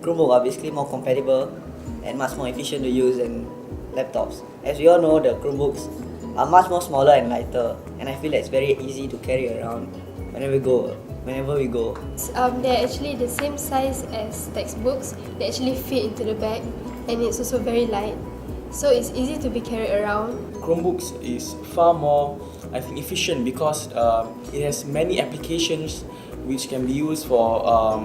Chromebook are basically more compatible and much more efficient to use than laptops. As we all know, the Chromebooks are much more smaller and lighter, and I feel that it's very easy to carry around whenever we go. They're actually the same size as textbooks. They actually fit into the bag, and it's also very light, so it's easy to be carried around. Chromebooks is far more, I think, efficient because it has many applications which can be used for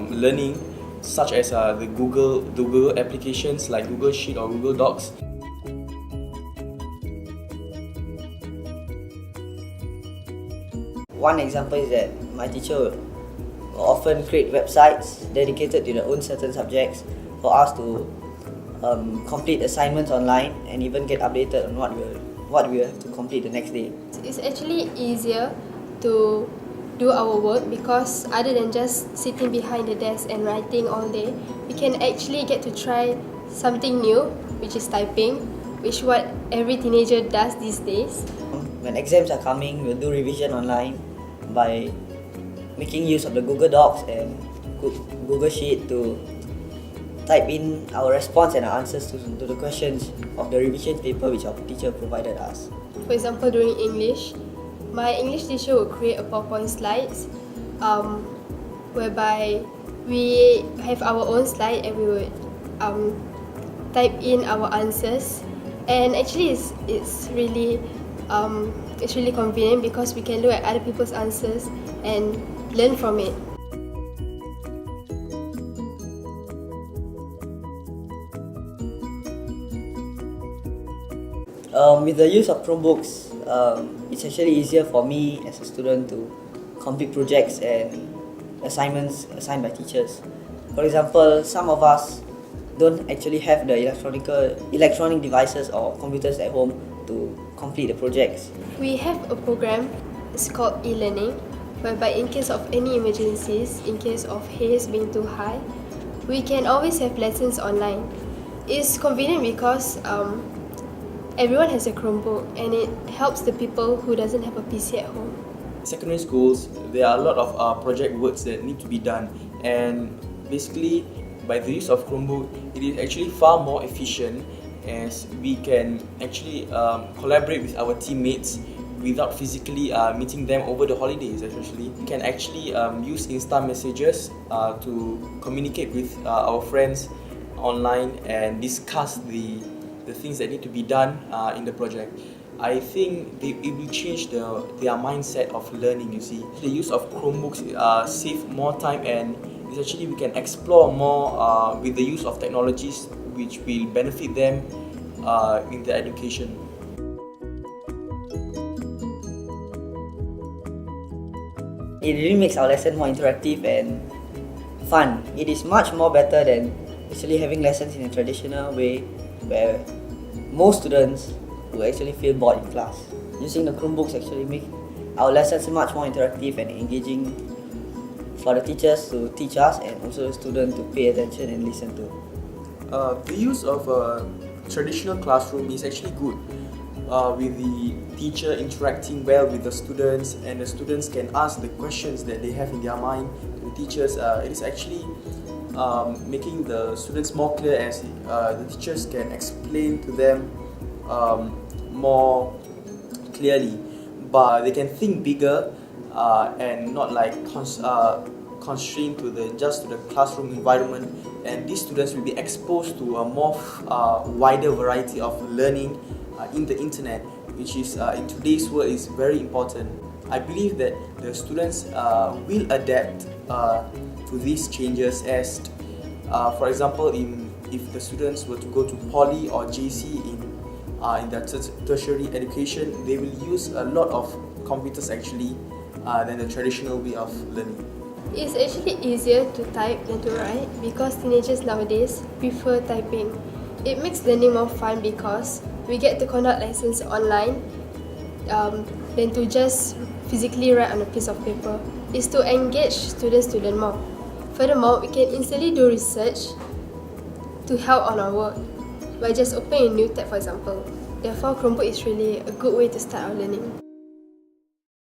learning, such as the Google applications like Google Sheet or Google Docs. One example is that my teacher will often create websites dedicated to their own certain subjects for us to complete assignments online and even get updated on what we will have to complete the next day. It's actually easier to do our work because other than just sitting behind the desk and writing all day, we can actually get to try something new, which is typing, which what every teenager does these days. When exams are coming, we'll do revision online by making use of the Google Docs and Google Sheet to type in our response and our answers to the questions of the revision paper which our teacher provided us. For example, during English, my English teacher would create a PowerPoint slides whereby we have our own slide and we would type in our answers, and actually it's really convenient because we can look at other people's answers and learn from it. With the use of Chromebooks, it's actually easier for me as a student to complete projects and assignments assigned by teachers. For example, some of us don't actually have the electronic devices or computers at home to complete the projects. We have a program, it's called e-learning, whereby in case of any emergencies, in case of haze being too high, we can always have lessons online. It's convenient because everyone has a Chromebook and it helps the people who doesn't have a PC at home. Secondary schools, there are a lot of project works that need to be done, and basically by the use of Chromebook, it is actually far more efficient as we can actually collaborate with our teammates without physically meeting them over the holidays. Especially, we can actually use Insta messages to communicate with our friends online and discuss the things that need to be done in the project. I think it will change their mindset of learning. You see, the use of Chromebooks save more time, and it's actually we can explore more with the use of technologies which will benefit them in their education. It really makes our lesson more interactive and fun. It is much more better than actually having lessons in a traditional way where most students will actually feel bored in class. Using the Chromebooks actually make our lessons much more interactive and engaging for the teachers to teach us and also the students to pay attention and listen to. The use of a traditional classroom is actually good, with the teacher interacting well with the students, and the students can ask the questions that they have in their mind to the teachers. It is actually making the students more clear as the teachers can explain to them more clearly, but they can think bigger and not like constrained to the classroom environment, and these students will be exposed to a more wider variety of learning in the internet, which is in today's world is very important. I believe that the students will adapt to these changes as for example, if the students were to go to Poly or JC in their tertiary education, they will use a lot of computers actually than the traditional way of learning. It's actually easier to type than to write because teenagers nowadays prefer typing. It makes learning more fun because we get to conduct lessons online than to just physically write on a piece of paper. It's to engage students to learn more. Furthermore, we can instantly do research to help on our work by just opening a new tab, for example. Therefore, Chromebook is really a good way to start our learning.